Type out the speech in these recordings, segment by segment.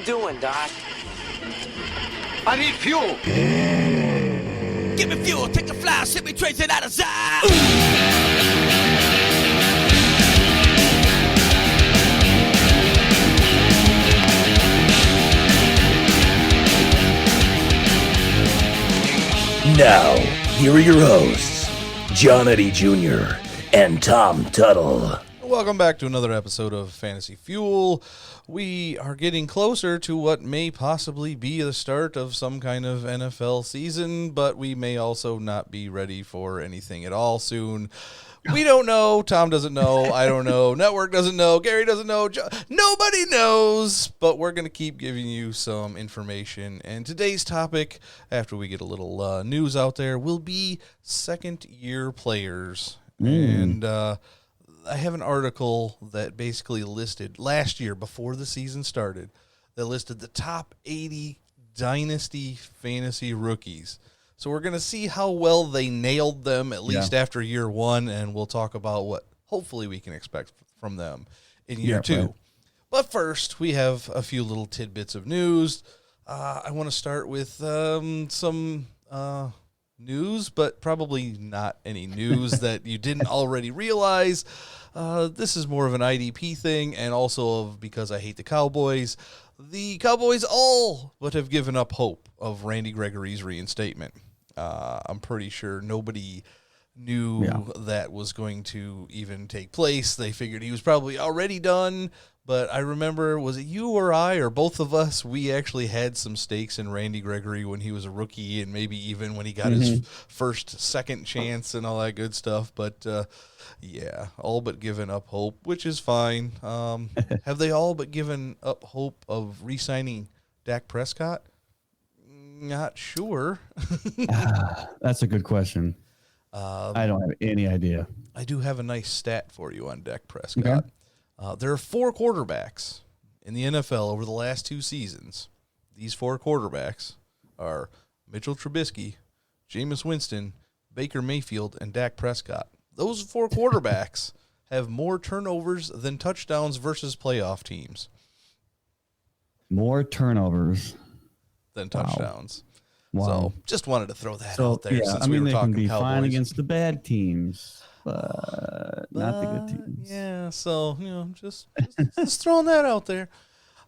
doing, Doc? I need fuel. Give me fuel, take a fly, ship me trace it out of sight. Now, here are your hosts, John Eddie Jr. and Tom Tuttle. Welcome back to another episode of Fantasy Fuel. We are getting closer to what may possibly be the start of some kind of NFL season, but we may also not be ready for anything at all soon. We don't know. Tom doesn't know. I don't know. Network doesn't know. Gary doesn't know. Nobody knows, but we're going to keep giving you some information. And today's topic, after we get a little news out there, will be second-year players. And I have an article that basically listed last year, before the season started, that listed the top 80 Dynasty fantasy rookies. So we're going to see how well they nailed them, at least after year one, and we'll talk about what hopefully we can expect from them in year two. Right. But first, we have a few little tidbits of news. I want to start with some news, but probably not any news that you didn't already realize. This is more of an IDP thing, and also because I hate the Cowboys. The Cowboys all but have given up hope of Randy Gregory's reinstatement. I'm pretty sure nobody knew that was going to even take place. They figured he was probably already done. But I remember, was it you or I or both of us, we actually had some stakes in Randy Gregory when he was a rookie and maybe even when he got his second chance and all that good stuff. But, all but given up hope, which is fine. Have they all but given up hope of re-signing Dak Prescott? Not sure. That's a good question. I don't have any idea. I do have a nice stat for you on Dak Prescott. Okay. There are 4 quarterbacks in the NFL over the last 2 seasons. These 4 quarterbacks are Mitchell Trubisky, Jameis Winston, Baker Mayfield, and Dak Prescott. Those 4 quarterbacks have more turnovers than touchdowns versus playoff teams. More turnovers than touchdowns. Wow. So just wanted to throw that out there since we were they talking can be Cowboys. fine against the bad teams, but not the good teams. Yeah, so, just throwing that out there.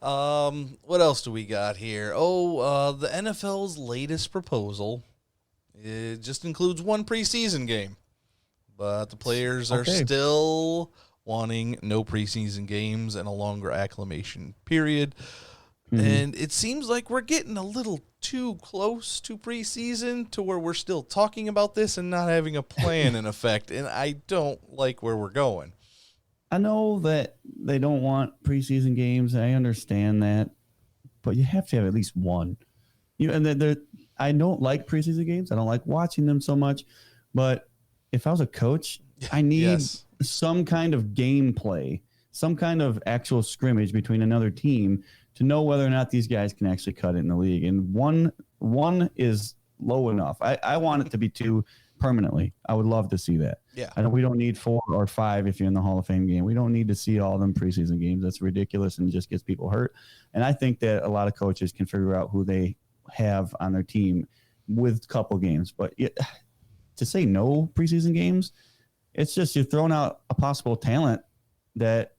What else do we got here? The NFL's latest proposal, it just includes 1 preseason game. But the players are still wanting no preseason games and a longer acclimation period. And it seems like we're getting a little too close to preseason to where we're still talking about this and not having a plan in effect. And I don't like where we're going. I know that they don't want preseason games. I understand that. But you have to have at least one. I don't like preseason games. I don't like watching them so much. But if I was a coach, I need some kind of gameplay, some kind of actual scrimmage between another team to know whether or not these guys can actually cut it in the league. And one is low enough. I want it to be 2 permanently. I would love to see that. Yeah. We don't need 4 or 5 if you're in the Hall of Fame game. We don't need to see all them preseason games. That's ridiculous and just gets people hurt. And I think that a lot of coaches can figure out who they have on their team with a couple games. But to say no preseason games, it's just you're throwing out a possible talent that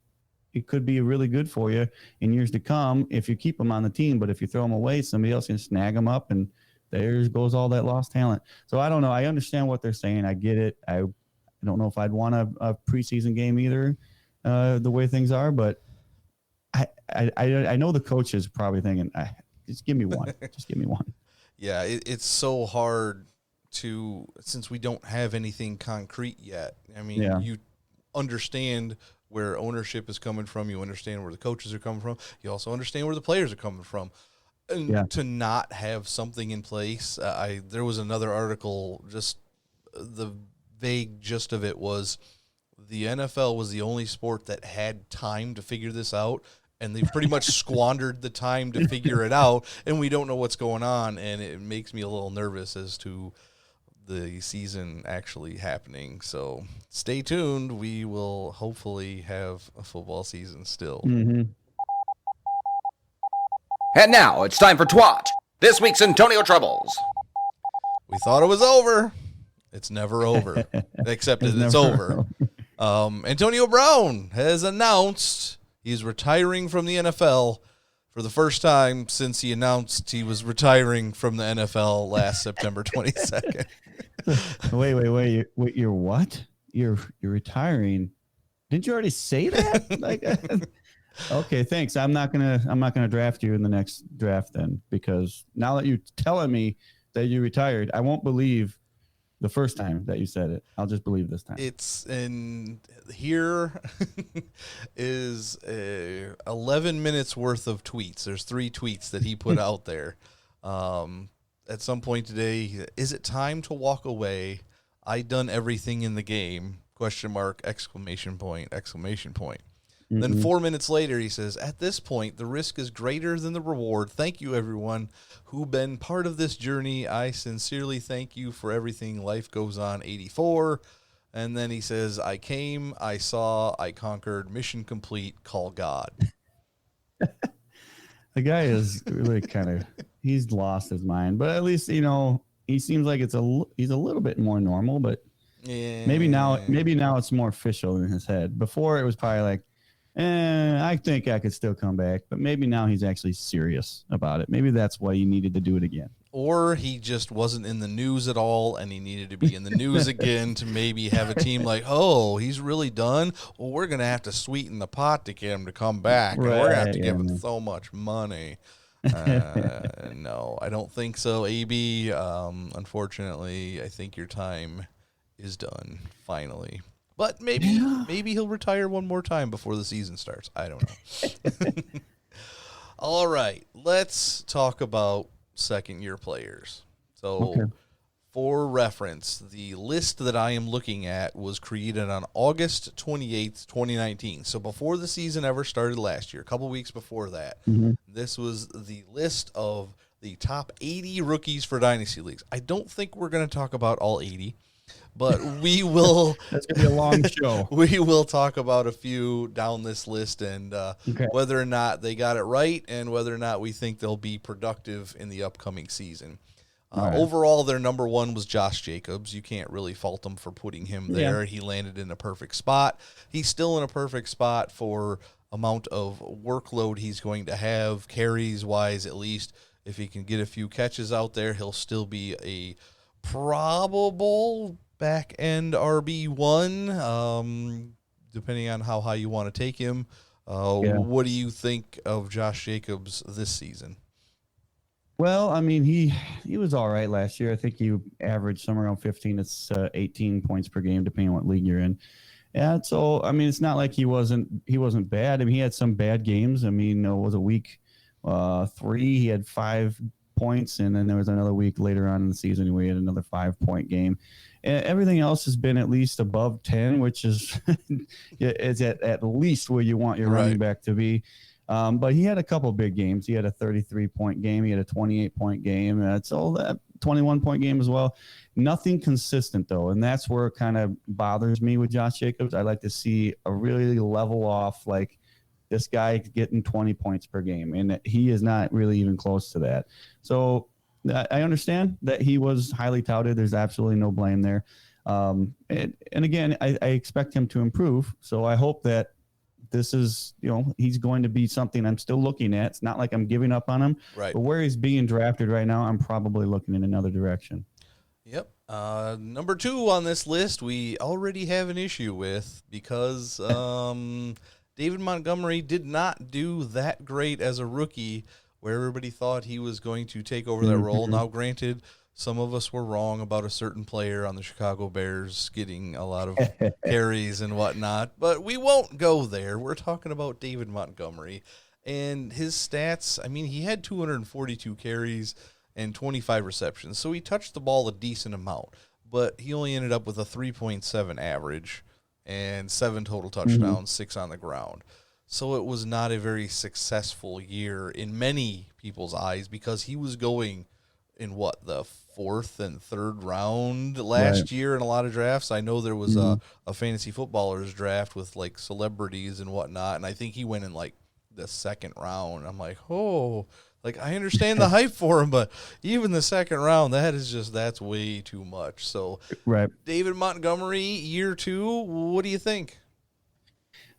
it could be really good for you in years to come if you keep them on the team. But if you throw them away, somebody else can snag them up, and there goes all that lost talent. So I don't know. I understand what they're saying. I get it. I don't know if I'd want a preseason game either, the way things are. But I know the coach is probably thinking, just give me one. Just give me one. Yeah, it's so hard since we don't have anything concrete yet. I mean, you understand where ownership is coming from. You understand where the coaches are coming from. You also understand where the players are coming from. And to not have something in place, there was another article, just the vague gist of it was the NFL was the only sport that had time to figure this out, and they pretty much squandered the time to figure it out, and we don't know what's going on, and it makes me a little nervous as to the season actually happening. So stay tuned. We will hopefully have a football season still. And now it's time for T.W.A.T, this week's Antonio Troubles. We thought it was over. It's never over, except it's over. Antonio Brown has announced he's retiring from the NFL for the first time since he announced he was retiring from the NFL last September 22nd. Wait, you're what? You're retiring? Didn't you already say that? Okay, thanks. I'm not gonna draft you in the next draft then, because now that you're telling me that you retired, I won't believe the first time that you said it. I'll just believe this time. It's in here is 11 minutes worth of tweets. There's 3 tweets that he put out there. At some point today, is it time to walk away? I done everything in the game. ? Exclamation point. Mm-hmm. Then 4 minutes later, he says, at this point, the risk is greater than the reward. Thank you, everyone who been part of this journey. I sincerely thank you for everything. Life goes on, 84. And then he says, I came, I saw, I conquered, mission complete, call God. The guy is really he's lost his mind, but at least, he seems like he's a little bit more normal, but yeah. maybe now it's more official in his head. Before it was probably like, I think I could still come back, but maybe now he's actually serious about it. Maybe that's why he needed to do it again. Or he just wasn't in the news at all, and he needed to be in the news again to maybe have a team like, oh, he's really done? Well, we're going to have to sweeten the pot to get him to come back, and we're going to have to give him so much money. No, I don't think so, AB. Unfortunately, I think your time is done, finally. But maybe he'll retire one more time before the season starts. I don't know. All right, let's talk about second-year players. So, for reference, the list that I am looking at was created on August 28th, 2019. So, before the season ever started last year, a couple weeks before that, this was the list of the top 80 rookies for Dynasty Leagues. I don't think we're going to talk about all 80. But we will. That's going to be a long show. We will talk about a few down this list and whether or not they got it right and whether or not we think they'll be productive in the upcoming season. Overall, their number one was Josh Jacobs. You can't really fault them for putting him there. Yeah. He landed in a perfect spot. He's still in a perfect spot for amount of workload he's going to have, carries-wise at least. If he can get a few catches out there, he'll still be a probable back-end RB1, depending on how high you want to take him. What do you think of Josh Jacobs this season? Well, I mean, he was all right last year. I think he averaged somewhere around 15 to 18 points per game, depending on what league you're in. Yeah, so, I mean, it's not like he wasn't bad. I mean, he had some bad games. I mean, it was a week 3, he had 5 points, and then there was another week later on in the season where he had another 5-point game. And everything else has been at least above 10, which is is at least where you want your running back to be. But he had a couple big games. He had a 33-point game. He had a 28-point game. That's all that 21-point game as well. Nothing consistent, though, and that's where it kind of bothers me with Josh Jacobs. I like to see a really level off, like this guy getting 20 points per game, and he is not really even close to that. So I understand that he was highly touted. There's absolutely no blame there. And again, I expect him to improve. So I hope that this is, he's going to be something I'm still looking at. It's not like I'm giving up on him. Right. But where he's being drafted right now, I'm probably looking in another direction. Yep. Number 2 on this list, we already have an issue with because David Montgomery did not do that great as a rookie where everybody thought he was going to take over that role. Now, granted, some of us were wrong about a certain player on the Chicago Bears getting a lot of carries and whatnot, but we won't go there. We're talking about David Montgomery and his stats. I mean, he had 242 carries and 25 receptions, so he touched the ball a decent amount, but he only ended up with a 3.7 average and 7 total touchdowns, 6 on the ground. So it was not a very successful year in many people's eyes because he was going in the 4th and 3rd round last year in a lot of drafts. I know there was a fantasy footballers draft with like celebrities and whatnot, and I think he went in like the 2nd round. I'm like, Like, I understand the hype for him, but even the second round, that's way too much. So, right. David Montgomery, year 2, what do you think?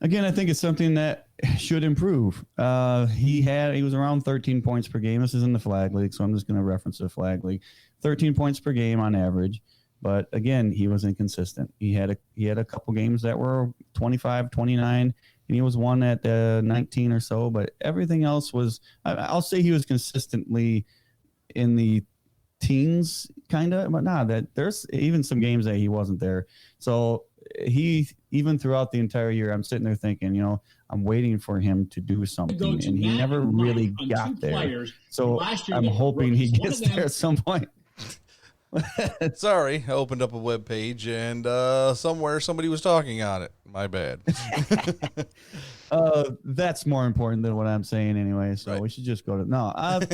Again, I think it's something that should improve. He was around 13 points per game. This is in the flag league, so I'm just going to reference the flag league. 13 points per game on average. But again, he was inconsistent. He had a couple games that were 25, 29, and he was one at 19 or so. But everything else was, I'll say he was consistently in the teens, kind of. But there's even some games that he wasn't there. So even throughout the entire year, I'm sitting there thinking, I'm waiting for him to do something, and he never really got there. So I'm hoping he gets there at some point. Sorry, I opened up a web page and somewhere somebody was talking on it. My bad. That's more important than what I'm saying anyway. So We should just go to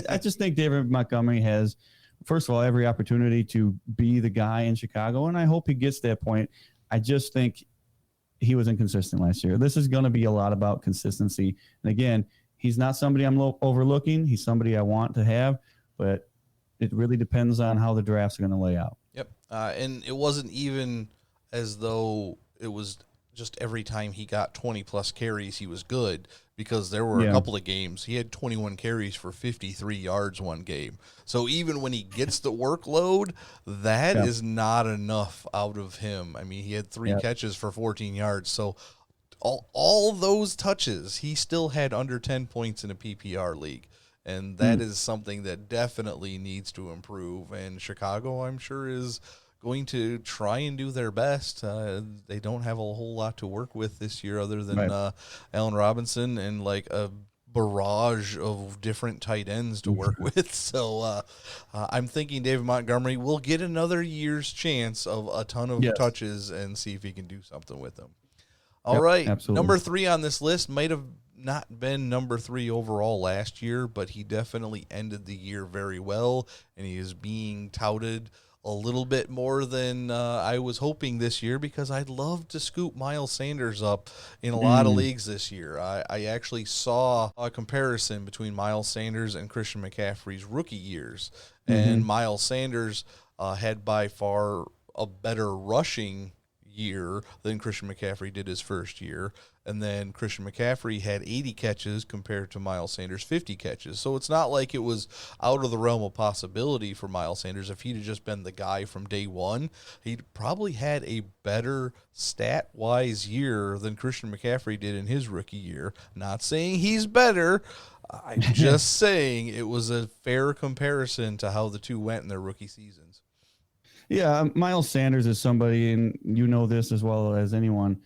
I just think David Montgomery has, first of all, every opportunity to be the guy in Chicago, and I hope he gets to that point. I just think he was inconsistent last year. This is going to be a lot about consistency. And again, he's not somebody I'm overlooking. He's somebody I want to have, but it really depends on how the draft's going to lay out. Yep. And it wasn't even as though it was just every time he got 20-plus carries, he was good, because there were a couple of games. He had 21 carries for 53 yards one game. So even when he gets the workload, that is not enough out of him. I mean, he had 3 catches for 14 yards. So all those touches, he still had under 10 points in a PPR league. And that is something that definitely needs to improve. And Chicago, I'm sure, is going to try and do their best. They don't have a whole lot to work with this year other than Allen Robinson and like a barrage of different tight ends to work with. So I'm thinking David Montgomery will get another year's chance of a ton of touches and see if he can do something with them. All right. Absolutely. Number 3 on this list might have not been number 3 overall last year, but he definitely ended the year very well, and he is being touted a little bit more than I was hoping this year, because I'd love to scoop Miles Sanders up in a lot of leagues this year. I actually saw a comparison between Miles Sanders and Christian McCaffrey's rookie years, and Miles Sanders had by far a better rushing year than Christian McCaffrey did his first year. And then Christian McCaffrey had 80 catches compared to Miles Sanders' 50 catches. So it's not like it was out of the realm of possibility for Miles Sanders. If he'd have just been the guy from day one, he'd probably had a better stat-wise year than Christian McCaffrey did in his rookie year. Not saying he's better. I'm just saying it was a fair comparison to how the two went in their rookie seasons. Yeah, Miles Sanders is somebody, and you know this as well as anyone.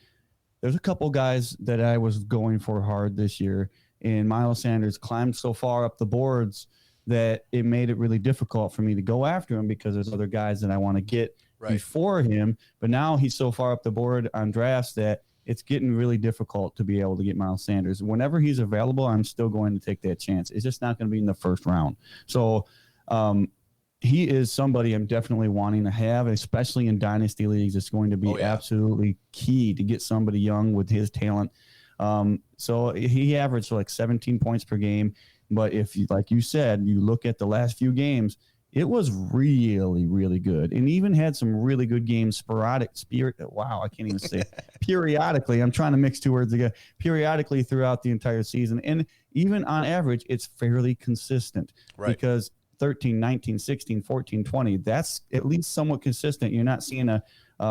There's a couple guys that I was going for hard this year, and Miles Sanders climbed so far up the boards that it made it really difficult for me to go after him, because there's other guys that I want to get before him. But now he's so far up the board on drafts that it's getting really difficult to be able to get Miles Sanders. Whenever he's available, I'm still going to take that chance. It's just not going to be in the first round. So he is somebody I'm definitely wanting to have, especially in dynasty leagues. It's going to be absolutely key to get somebody young with his talent. So he averaged like 17 points per game. But if you, like you said, you look at the last few games, it was really, really good. And even had some really good games, periodically. I'm trying to mix two words together. Periodically throughout the entire season. And even on average, it's fairly consistent. Because 13, 19, 16, 14, 20, that's at least somewhat consistent. You're not seeing a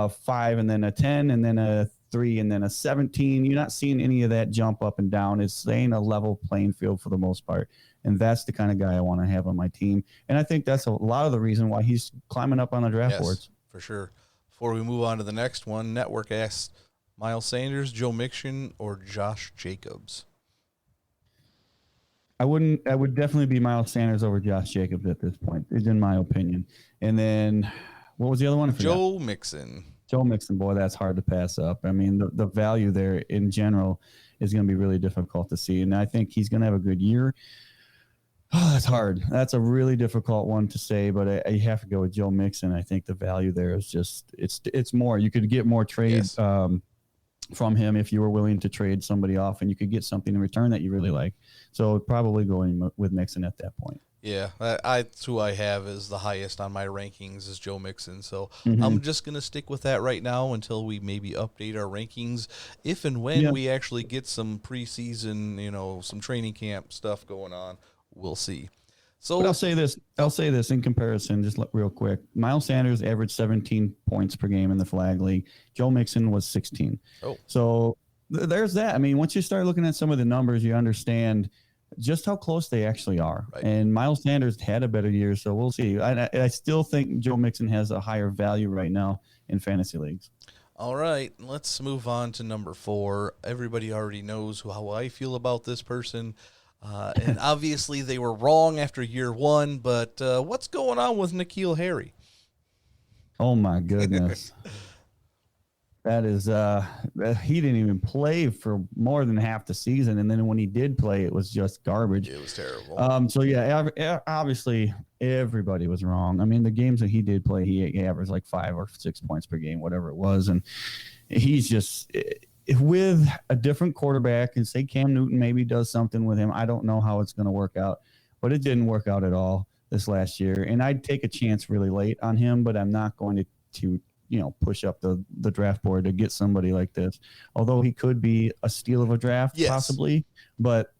5 and then a 10 and then a 3 and then a 17. You're not seeing any of that jump up and down. It's staying a level playing field for the most part. And that's the kind of guy I want to have on my team. And I think that's a lot of the reason why he's climbing up on the draft boards. For sure. Before we move on to the next one, Network asks, Miles Sanders, Joe Mixon, or Josh Jacobs? I would definitely be Miles Sanders over Josh Jacobs at this point, is in my opinion. And then what was the other one? Joe Mixon. Joe Mixon, boy, that's hard to pass up. I mean, the value there in general is going to be really difficult to see. And I think he's going to have a good year. Oh, that's hard. That's a really difficult one to say, but I have to go with Joe Mixon. I think the value there is just, it's more. You could get more trade from him if you were willing to trade somebody off and you could get something in return that you really like. So probably going with Mixon at that point. Yeah, that's who I have as the highest on my rankings is Joe Mixon. So Mm-hmm. I'm just going to stick with that right now until we maybe update our rankings if and when we actually get some preseason, some training camp stuff going on. We'll see. So But I'll say this in comparison, just real quick. Miles Sanders averaged 17 points per game in the flag league. Joe Mixon was 16. Oh. So there's that. I mean, once you start looking at some of the numbers, you understand just how close they actually are. Right. And Miles Sanders had a better year, so we'll see. I still think Joe Mixon has a higher value right now in fantasy leagues. All right, let's move on to number 4. Everybody already knows how I feel about this person. And obviously they were wrong after year 1, but what's going on with Nikhil Harry? Oh, my goodness. That is, he didn't even play for more than half the season. And then when he did play, it was just garbage. It was terrible. So, yeah, obviously everybody was wrong. I mean, the games that he did play, he averaged like 5 or 6 points per game, whatever it was. And he's just with a different quarterback, and say Cam Newton maybe does something with him. I don't know how it's going to work out, but it didn't work out at all this last year. And I'd take a chance really late on him, but I'm not going to push up the draft board to get somebody like this, although he could be a steal of a draft, possibly, but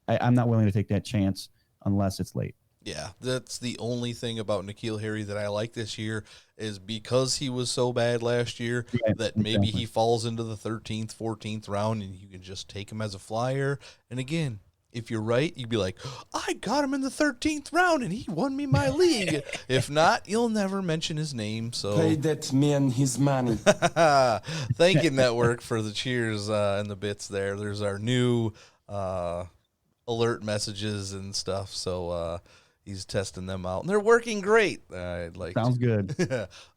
I'm not willing to take that chance unless it's late. Yeah, that's the only thing about Nikhil Harry that I like this year is because he was so bad last year that maybe he falls into the 13th, 14th round and you can just take him as a flyer. And again, if you're right, you'd be like, I got him in the 13th round and he won me my league. If not, you'll never mention his name. So pay that man his money. Thank you, Network, for the cheers and the bits there. There's our new alert messages and stuff. So he's testing them out, and they're working great. Sounds good.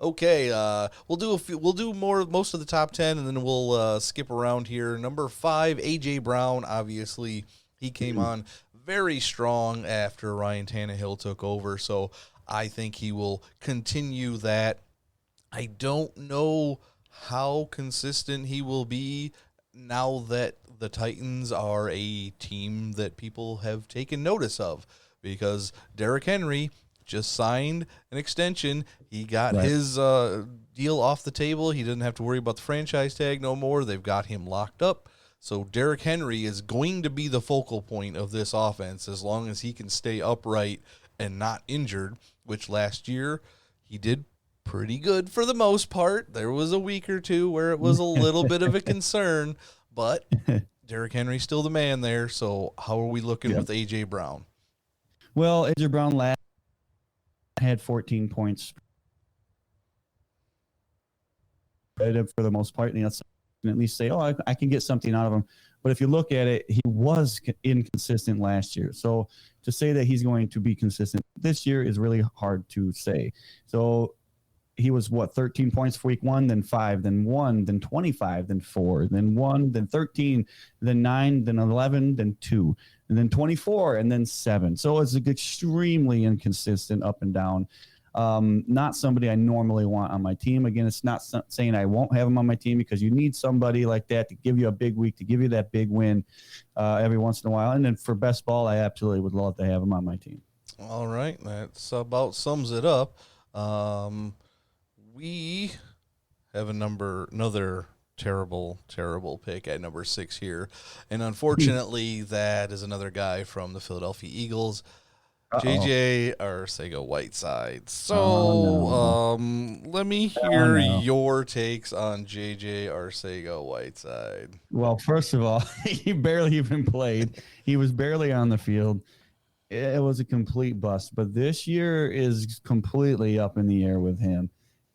Okay, we'll do most of the top 10, and then we'll skip around here. Number 5, AJ Brown. Obviously, he came on very strong after Ryan Tannehill took over, so I think he will continue that. I don't know how consistent he will be now that the Titans are a team that people have taken notice of, because Derrick Henry just signed an extension. He got his deal off the table. He doesn't have to worry about the franchise tag no more. They've got him locked up. So Derrick Henry is going to be the focal point of this offense as long as he can stay upright and not injured, which last year he did pretty good for the most part. There was a week or two where it was a little bit of a concern, but Derrick Henry's still the man there. So how are we looking with A.J. Brown? Well, AJ Brown last had 14 points for the most part. And at least say, I can get something out of him. But if you look at it, he was inconsistent last year. So to say that he's going to be consistent this year is really hard to say. So he was 13 points for week 1, then 5, then 1, then 25, then 4, then 1, then 13, then 9, then 11, then 2, and then 24, and then 7. So it's extremely inconsistent up and down. Not somebody I normally want on my team. Again, it's not saying I won't have him on my team, because you need somebody like that to give you a big week, to give you that big win every once in a while. And then for best ball, I absolutely would love to have him on my team. All right. That's about sums it up. We have another terrible pick at number 6 here. And unfortunately, that is another guy from the Philadelphia Eagles, JJ or Sega Whiteside. So let me hear your takes on JJ Arcega Whiteside. Well, first of all, he barely even played. He was barely on the field. It was a complete bust. But this year is completely up in the air with him.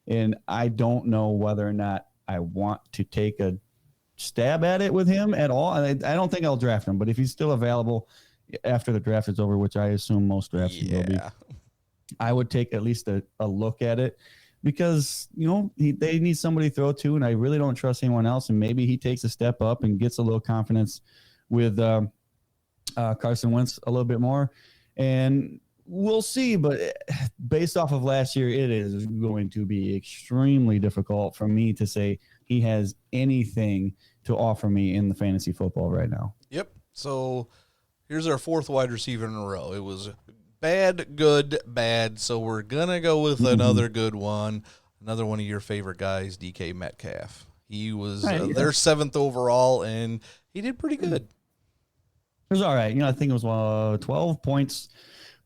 And I don't know whether or not I want to take a stab at it with him at all. I don't think I'll draft him. But if he's still available after the draft is over, which I assume most drafts will be, I would take at least a look at it, because they need somebody to throw to, and I really don't trust anyone else. And maybe he takes a step up and gets a little confidence with Carson Wentz a little bit more, and we'll see. But based off of last year, it is going to be extremely difficult for me to say he has anything to offer me in the fantasy football right now. Yep. So here's our fourth wide receiver in a row. It was bad, good, bad. So we're going to go with another good one. Another one of your favorite guys, DK Metcalf. He was their 7th overall, and he did pretty good. It was all right. I think it was 12 points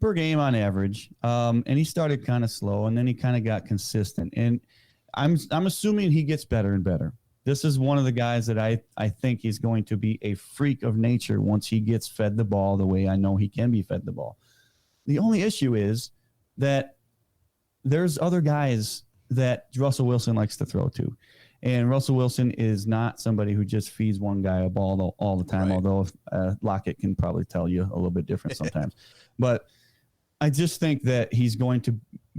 per game on average. And he started kind of slow, and then he kind of got consistent. And I'm assuming he gets better and better. This is one of the guys that I think is going to be a freak of nature once he gets fed the ball the way I know he can be fed the ball. The only issue is that there's other guys that Russell Wilson likes to throw to. And Russell Wilson is not somebody who just feeds one guy a ball all the time, although Locke can probably tell you a little bit different sometimes. But I just think that he's going to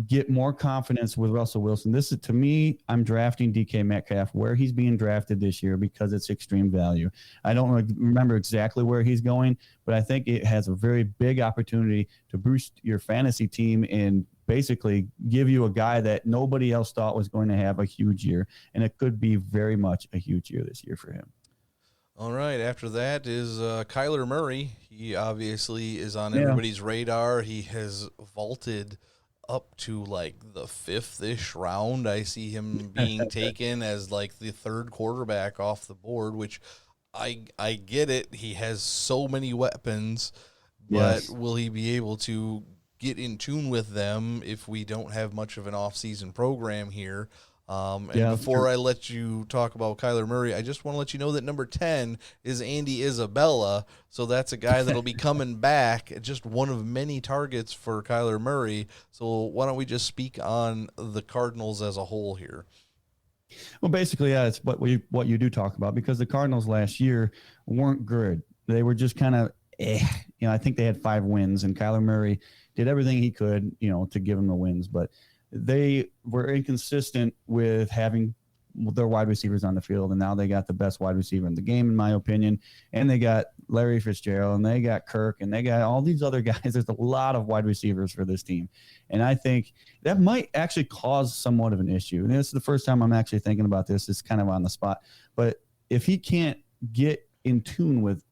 get more confidence with Russell Wilson. This is, to me, I'm drafting DK Metcalf where he's being drafted this year because it's extreme value. I don't remember exactly where he's going, but I think it has a very big opportunity to boost your fantasy team and basically give you a guy that nobody else thought was going to have a huge year. And it could be very much a huge year this year for him. All right, after that is Kyler Murray. He obviously is on everybody's radar. He has vaulted up to like the 5th-ish round. I see him being taken as like the 3rd quarterback off the board, which I get it. He has so many weapons, but will he be able to get in tune with them if we don't have much of an off-season program here? Before I let you talk about Kyler Murray, I just want to let you know that number 10 is Andy Isabella. So that's a guy that'll be coming back, just one of many targets for Kyler Murray. So why don't we just speak on the Cardinals as a whole here? Well, basically, it's what you do talk about, because the Cardinals last year weren't good. They were just kind of, I think they had 5 wins, and Kyler Murray did everything he could, to give them the wins. But they were inconsistent with having their wide receivers on the field, and now they got the best wide receiver in the game, in my opinion. And they got Larry Fitzgerald, and they got Kirk, and they got all these other guys. There's a lot of wide receivers for this team, and I think that might actually cause somewhat of an issue. And this is the first time I'm actually thinking about this. It's kind of on the spot. But if he can't get in tune with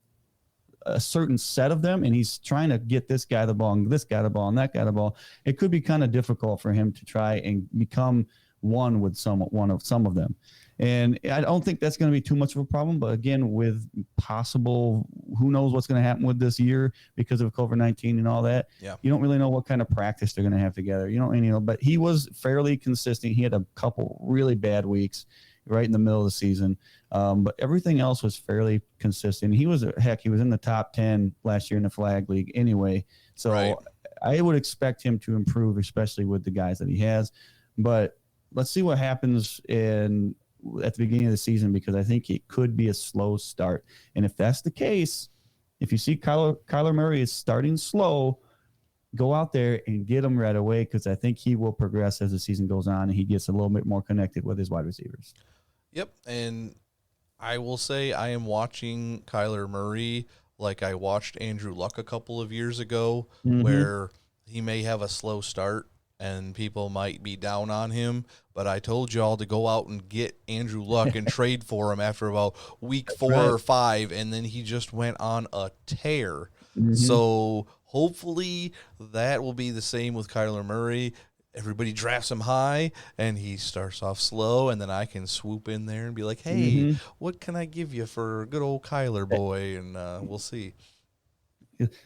a certain set of them, and he's trying to get this guy the ball and this guy the ball and that guy the ball, it could be kind of difficult for him to try and become one with some of them. And I don't think that's going to be too much of a problem. But again, with possible, who knows what's going to happen with this year because of COVID-19 and all that. Yeah. You don't really know what kind of practice they're going to have together. But he was fairly consistent. He had a couple really bad weeks right in the middle of the season. But everything else was fairly consistent. He was in the top 10 last year in the flag league anyway. So I would expect him to improve, especially with the guys that he has. But let's see what happens at the beginning of the season, because I think it could be a slow start. And if that's the case, if you see Kyler Murray is starting slow, go out there and get him right away, because I think he will progress as the season goes on and he gets a little bit more connected with his wide receivers. Yep, and I will say I am watching Kyler Murray like I watched Andrew Luck a couple of years ago, where he may have a slow start and people might be down on him, but I told y'all to go out and get Andrew Luck and trade for him after about week 4 or 5, and then he just went on a tear. So hopefully that will be the same with Kyler Murray. Everybody drafts him high, and he starts off slow, and then I can swoop in there and be like, hey, what can I give you for good old Kyler boy? And we'll see.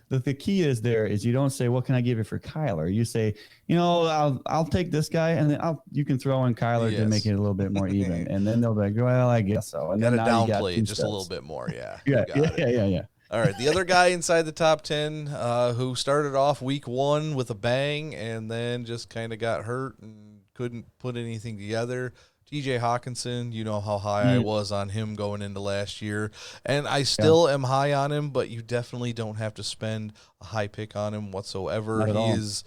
The key is you don't say, what can I give you for Kyler? You say, I'll take this guy, and then you can throw in Kyler to make it a little bit more even. And then they'll be like, well, I guess so. And then downplay it just a little bit more. Yeah. Yeah. All right, the other guy inside the top 10 who started off week 1 with a bang and then just kind of got hurt and couldn't put anything together, T.J. Hockenson. You know how high I was on him going into last year, and I still am high on him, but you definitely don't have to spend a high pick on him whatsoever. He is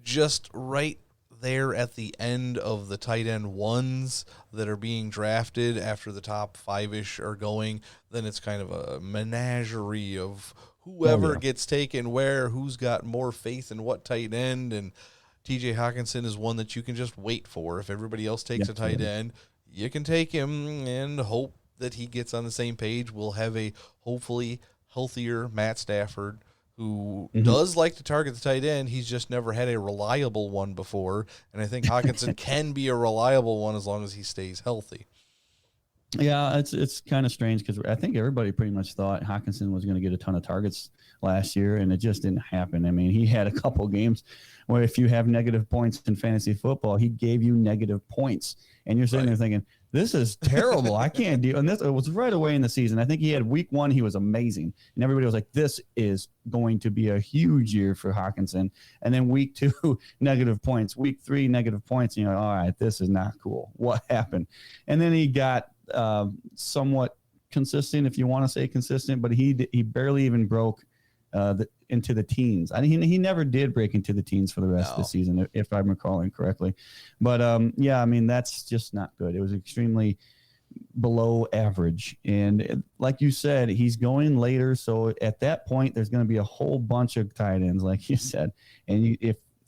just right there at the end of the tight end ones that are being drafted after the top 5-ish are going. Then it's kind of a menagerie of whoever gets taken where, who's got more faith in what tight end, and TJ Hockenson is one that you can just wait for. If everybody else takes a tight end, you can take him and hope that he gets on the same page. We'll have a hopefully healthier Matt Stafford, who does like to target the tight end. He's just never had a reliable one before, and I think Hockenson can be a reliable one as long as he stays healthy. Yeah, it's kind of strange because I think everybody pretty much thought Hockenson was going to get a ton of targets last year, and it just didn't happen. I mean, he had a couple games where if you have negative points in fantasy football, he gave you negative points, and you're sitting there thinking, this is terrible. I can't deal. And this, it was right away in the season. I think he had week 1, he was amazing. And everybody was like, this is going to be a huge year for Hockenson. And then week 2, negative points. Week 3, negative points. And you're like, all right, this is not cool. What happened? And then he got somewhat consistent, if you want to say consistent, but he barely even broke into the teens. I mean, he never did break into the teens for the rest of the season, if I'm recalling correctly. But yeah, I mean, that's just not good. It was extremely below average. And like you said, he's going later. So at that point, there's going to be a whole bunch of tight ends, like you said. And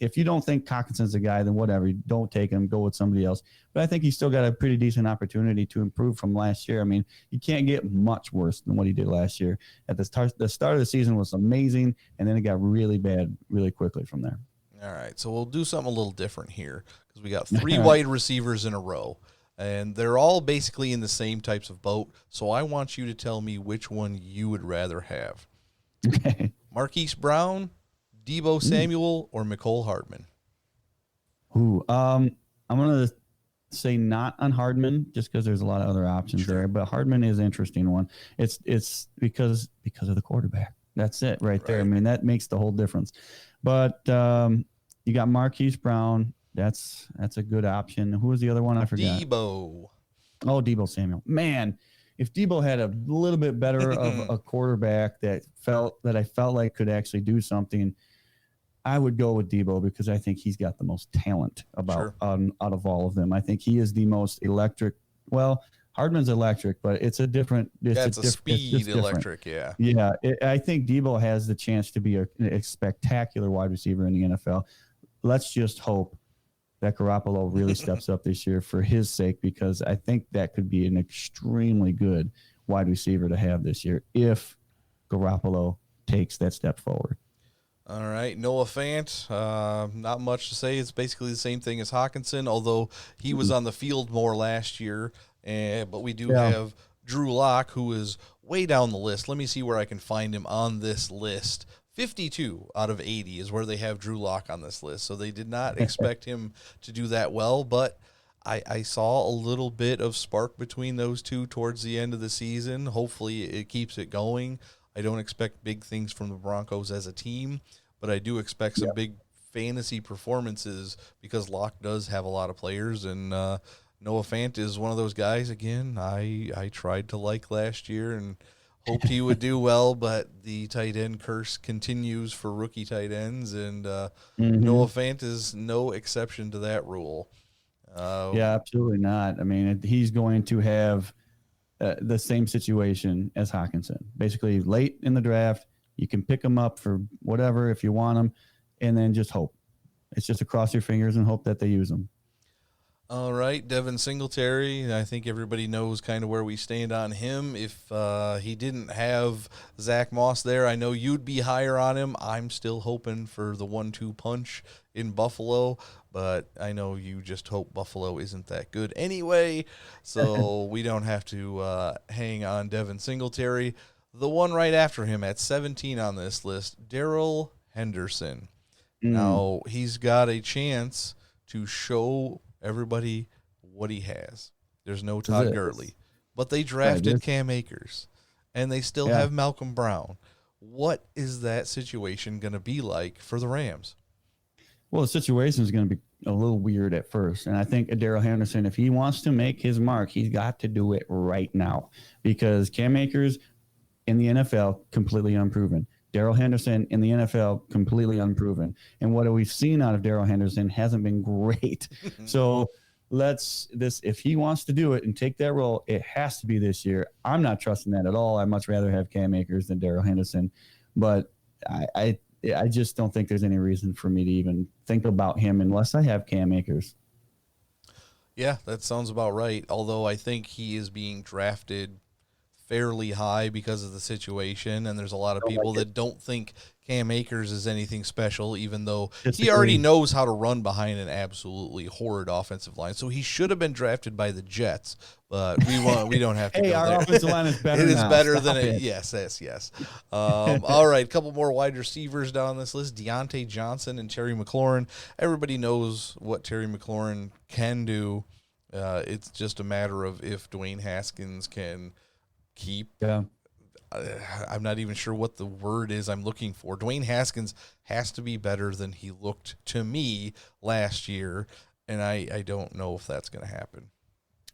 if you don't think Hockenson's the guy, then whatever, don't take him, go with somebody else. But I think he's still got a pretty decent opportunity to improve from last year. I mean, he can't get much worse than what he did last year. At the start of the season was amazing, and then it got really bad really quickly from there. All right, so we'll do something a little different here because we got 3 wide receivers in a row, and they're all basically in the same types of boat. So I want you to tell me which one you would rather have. Okay. Marquise Brown, Deebo Samuel, or Mecole Hardman? Ooh, I'm going to say not on Hardman just because there's a lot of other options there, but Hardman is an interesting one. It's because of the quarterback. That's it right there. I mean, that makes the whole difference. But you got Marquise Brown. That's a good option. Who was the other one? I forgot. Deebo. Oh, Deebo Samuel. Man, if Deebo had a little bit better of a quarterback that I felt like could actually do something, I would go with Deebo because I think he's got the most talent out of all of them. I think he is the most electric. Well, Hardman's electric, but it's a different. It's a speed electric, yeah. Yeah, I think Deebo has the chance to be a spectacular wide receiver in the NFL. Let's just hope that Garoppolo really steps up this year for his sake, because I think that could be an extremely good wide receiver to have this year if Garoppolo takes that step forward. All right, Noah Fant, not much to say. It's basically the same thing as Hockenson, although he was on the field more last year. But we do have Drew Locke, who is way down the list. Let me see where I can find him on this list. 52 out of 80 is where they have Drew Locke on this list. So they did not expect him to do that well, but I saw a little bit of spark between those two towards the end of the season. Hopefully it keeps it going. I don't expect big things from the Broncos as a team, but I do expect some big fantasy performances because Locke does have a lot of players, and Noah Fant is one of those guys, again, I tried to like last year and hoped he would do well, but the tight end curse continues for rookie tight ends, and Noah Fant is no exception to that rule. Yeah, absolutely not. I mean, he's going to have the same situation as Hockenson. Basically, late in the draft, you can pick him up for whatever if you want him, and then just hope. It's just to cross your fingers and hope that they use him. All right, Devin Singletary, I think everybody knows kind of where we stand on him. If he didn't have Zach Moss there, I know you'd be higher on him. I'm still hoping for the 1-2 punch in Buffalo, but I know you just hope Buffalo isn't that good anyway, so we don't have to hang on Devin Singletary. The one right after him at 17 on this list, Darrell Henderson. Now, he's got a chance to show everybody what he has. There's no Todd Gurley, but they drafted Cam Akers, and they still have Malcolm Brown. What is that situation going to be like for the Rams? Well, the situation is going to be a little weird at first, and I think Darrell Henderson, if he wants to make his mark, he's got to do it right now, because Cam Akers in the NFL, completely unproven. Darrell Henderson in the NFL, completely unproven. And what we've seen out of Darrell Henderson hasn't been great. So if he wants to do it and take that role, it has to be this year. I'm not trusting that at all. I'd much rather have Cam Akers than Darrell Henderson. But I just don't think there's any reason for me to even think about him unless I have Cam Akers. Yeah, that sounds about right. Although I think he is being drafted fairly high because of the situation, and there's a lot of people that don't think Cam Akers is anything special, even though he already knows how to run behind an absolutely horrid offensive line. So he should have been drafted by the Jets, but we don't have to Hey, go our there. offensive line is better It is now. better Stop than it. Yes. All right, a couple more wide receivers down this list: Deante Johnson and Terry McLaurin. Everybody knows what Terry McLaurin can do. It's just a matter of if Dwayne Haskins can keep. Yeah. I'm not even sure what the word is I'm looking for. Dwayne Haskins has to be better than he looked to me last year, and I don't know if that's going to happen.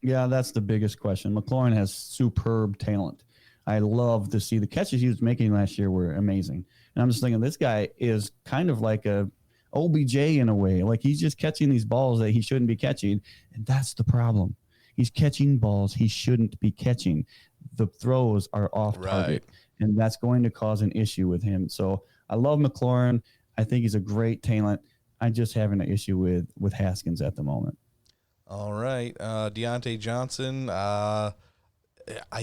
Yeah, that's the biggest question. McLaurin has superb talent. I love to see the catches he was making last year were amazing. And I'm just thinking this guy is kind of like a OBJ in a way. Like he's just catching these balls that he shouldn't be catching, and that's the problem. He's catching balls he shouldn't be catching. The throws are off target, and that's going to cause an issue with him. So I love McLaurin. I think he's a great talent. I'm just having an issue with Haskins at the moment. All right. Deante Johnson, I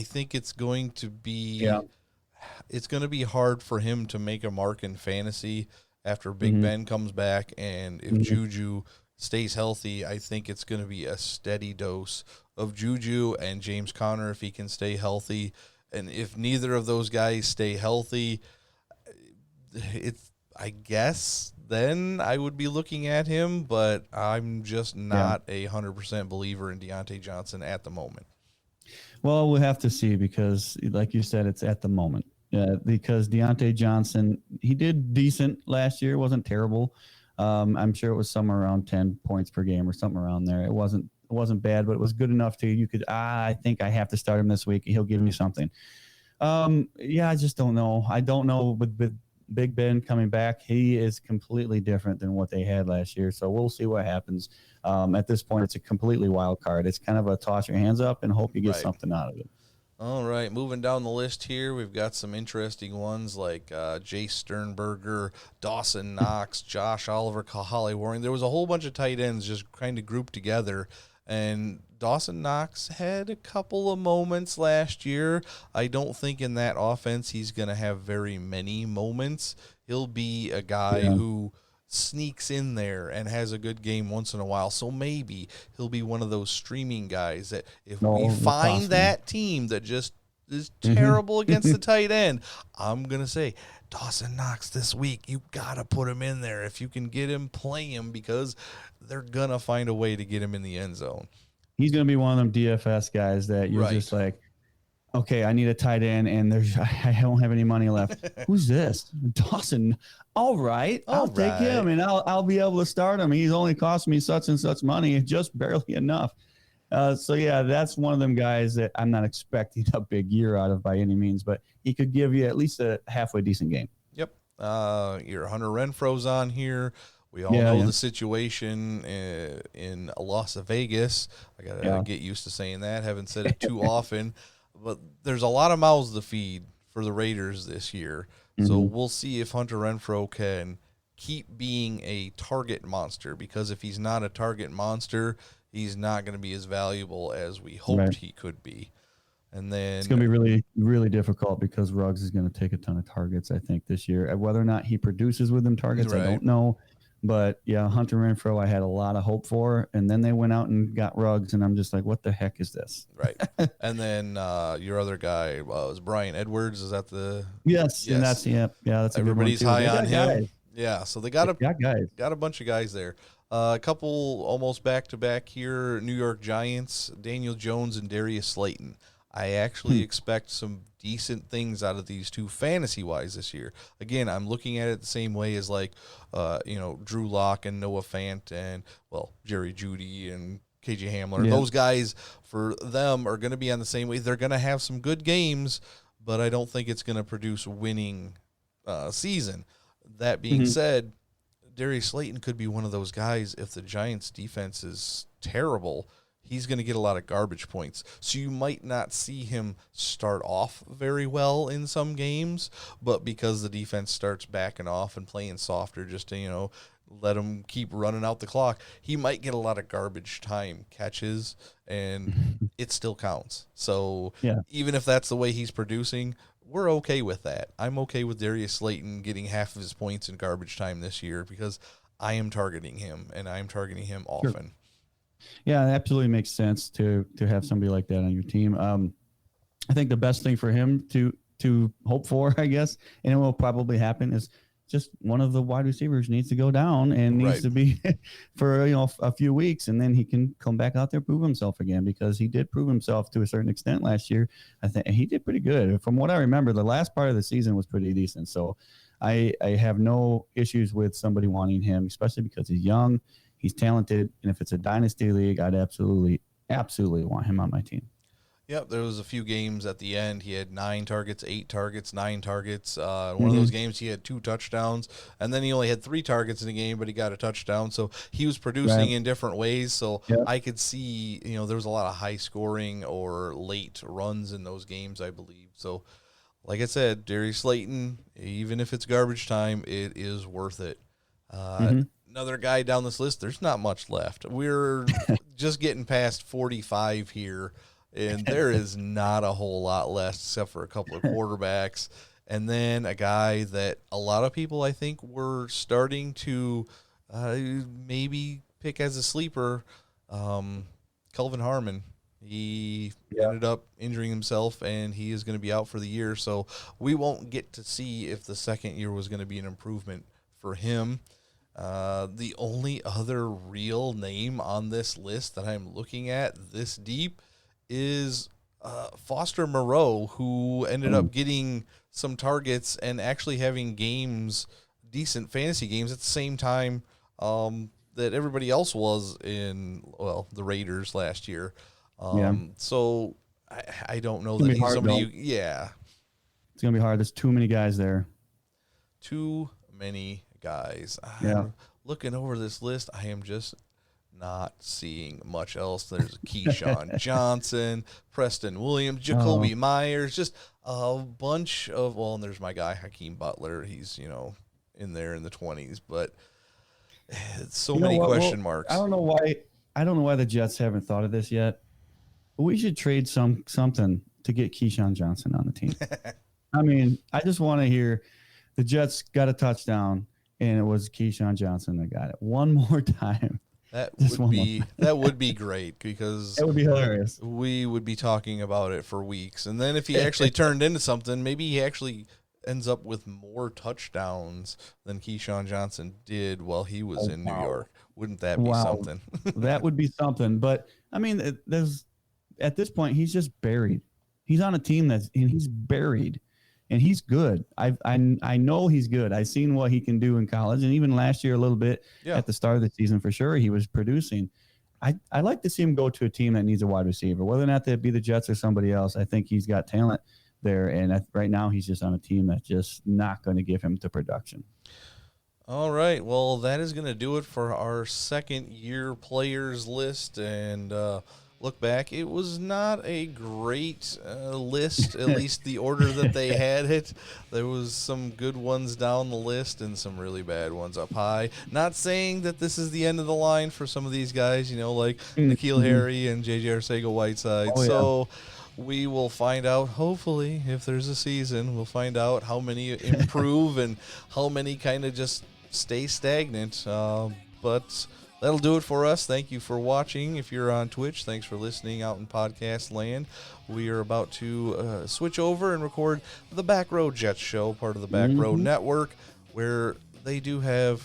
think it's going to be it's going to be hard for him to make a mark in fantasy after Big Ben comes back, and if Juju stays healthy, I think it's going to be a steady dose of Juju and James Conner if he can stay healthy. And if neither of those guys stay healthy, I guess then I would be looking at him, but I'm just not a 100% believer in Deante Johnson at the moment. Well, we'll have to see because, like you said, it's at the moment. Because Deante Johnson, he did decent last year. It wasn't terrible. I'm sure it was somewhere around 10 points per game or something around there. It wasn't bad, but it was good enough I think I have to start him this week. He'll give me something. I just don't know. I don't know with Big Ben coming back. He is completely different than what they had last year. So we'll see what happens. At this point, it's a completely wild card. It's kind of a toss your hands up and hope you get something out of it. All right, moving down the list here, we've got some interesting ones like Jace Sternberger, Dawson Knox, Josh Oliver, Kahale Warring. There was a whole bunch of tight ends just kind of grouped together, and Dawson Knox had a couple of moments last year. I don't think in that offense he's going to have very many moments. He'll be a guy who sneaks in there and has a good game once in a while. So maybe he'll be one of those streaming guys that if we find that team that just is terrible against the tight end, I'm going to say, Dawson Knox this week, you got to put him in there. If you can get him, play him, because they're going to find a way to get him in the end zone. He's going to be one of them DFS guys that you're just like, okay, I need a tight end, and I don't have any money left. Who's this? Dawson. All right, I'll take him, and I'll be able to start him. He's only cost me such and such money, just barely enough. That's one of them guys that I'm not expecting a big year out of by any means, but he could give you at least a halfway decent game. Yep. Your Hunter Renfro's on here. We all know the situation in Las Vegas. I got to get used to saying that. Haven't said it too often. But there's a lot of mouths to feed for the Raiders this year. So we'll see if Hunter Renfrow can keep being a target monster, because if he's not a target monster, he's not going to be as valuable as we hoped he could be. And then it's going to be really, really difficult because Ruggs is going to take a ton of targets, I think, this year. Whether or not he produces with them targets, I don't know. But, Hunter Renfrow I had a lot of hope for, and then they went out and got Ruggs, and I'm just like, what the heck is this? Right. And then your other guy was Brian Edwards. Is that the – Yes. And that's that's everybody's a good one too. high on him. Guys. Yeah, so they got a bunch of guys there. A couple almost back-to-back here, New York Giants, Daniel Jones and Darius Slayton. I actually expect some decent things out of these two fantasy-wise this year. Again, I'm looking at it the same way as Drew Locke and Noah Fant and, Jerry Jeudy and KJ Hamler. Yeah. Those guys, for them, are going to be on the same way. They're going to have some good games, but I don't think it's going to produce a winning season. That being said, Darius Slayton could be one of those guys. If the Giants' defense is terrible, he's going to get a lot of garbage points. So you might not see him start off very well in some games, but because the defense starts backing off and playing softer just to, let him keep running out the clock. He might get a lot of garbage time catches, and it still counts. So even if that's the way he's producing, we're okay with that. I'm okay with Darius Slayton getting half of his points in garbage time this year because I am targeting him, and I am targeting him often. Sure. Yeah, it absolutely makes sense to have somebody like that on your team. I think the best thing for him to hope for, I guess, and it will probably happen, is just one of the wide receivers needs to go down and needs to be for a few weeks, and then he can come back out there, prove himself again, because he did prove himself to a certain extent last year. I think he did pretty good. From what I remember, the last part of the season was pretty decent. So I have no issues with somebody wanting him, especially because he's young, he's talented, and if it's a dynasty league, I'd absolutely want him on my team. Yep, there was a few games at the end. He had 9 targets, 8 targets, 9 targets. One of those games he had 2 touchdowns, and then he only had 3 targets in the game, but he got a touchdown. So he was producing in different ways. So I could see, there was a lot of high scoring or late runs in those games, I believe. So, like I said, Darius Slayton, even if it's garbage time, it is worth it. Another guy down this list, there's not much left. We're just getting past 45 here. And there is not a whole lot left except for a couple of quarterbacks. And then a guy that a lot of people, I think, were starting to maybe pick as a sleeper, Kelvin Harmon. He ended up injuring himself, and he is going to be out for the year. So we won't get to see if the second year was going to be an improvement for him. The only other real name on this list that I'm looking at this deep is Foster Moreau, who ended up getting some targets and actually having decent fantasy games at the same time that everybody else was in, the Raiders last year. So I don't know that he's somebody. It's going to be hard. There's too many guys there. Too many guys. Looking over this list, I am just not seeing much else. There's Keyshawn Johnson, Preston Williams, Jacoby Myers, just a bunch of, and there's my guy, Hakeem Butler. He's, in there in the 20s, but it's many question marks. I don't know why the Jets haven't thought of this yet. But we should trade something to get Keyshawn Johnson on the team. I mean, I just want to hear the Jets got a touchdown, and it was Keyshawn Johnson that got it one more time. That would be great, because it would be hilarious. We would be talking about it for weeks. And then if he actually turned into something, maybe he actually ends up with more touchdowns than Keyshawn Johnson did while he was in New York. Wouldn't that be something? That would be something. But I mean, at this point, he's just buried. He's on a team and he's buried. And he's good. I know he's good. I've seen what he can do in college, and even last year a little bit at the start of the season for sure. He was producing. I'd like to see him go to a team that needs a wide receiver, whether or not that be the Jets or somebody else. I think he's got talent there, and right now he's just on a team that's just not going to give him the production. All right. Well, that is going to do it for our second-year players list, and look back, it was not a great list, at least the order that they had it. There was some good ones down the list and some really bad ones up high. Not saying that this is the end of the line for some of these guys, like Nikhil Harry and J.J. Sega Whiteside. So we will find out, hopefully, if there's a season, we'll find out how many improve and how many kind of just stay stagnant. But that'll do it for us. Thank you for watching. If you're on Twitch, thanks for listening out in podcast land. We are about to switch over and record the Back Row Jets show, part of the Back Row Network, where they do have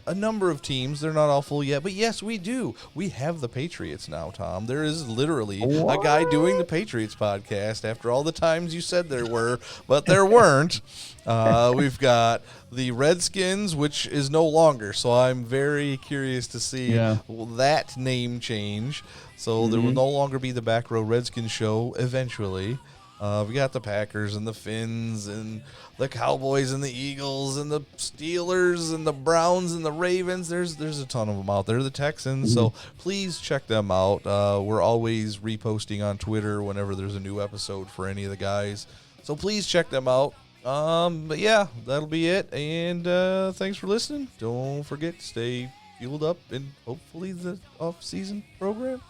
a number of teams. They're not all full yet, but yes, we do. We have the Patriots now, Tom. There is literally a guy doing the Patriots podcast after all the times you said there were, but there weren't. We've got the Redskins, which is no longer, so I'm very curious to see that name change. So there will no longer be the Back Row Redskins show eventually. We got the Packers and the Finns and the Cowboys and the Eagles and the Steelers and the Browns and the Ravens. There's a ton of them out there. The Texans. So please check them out. We're always reposting on Twitter whenever there's a new episode for any of the guys. So please check them out. But yeah, that'll be it. And thanks for listening. Don't forget to stay fueled up in hopefully the off-season program.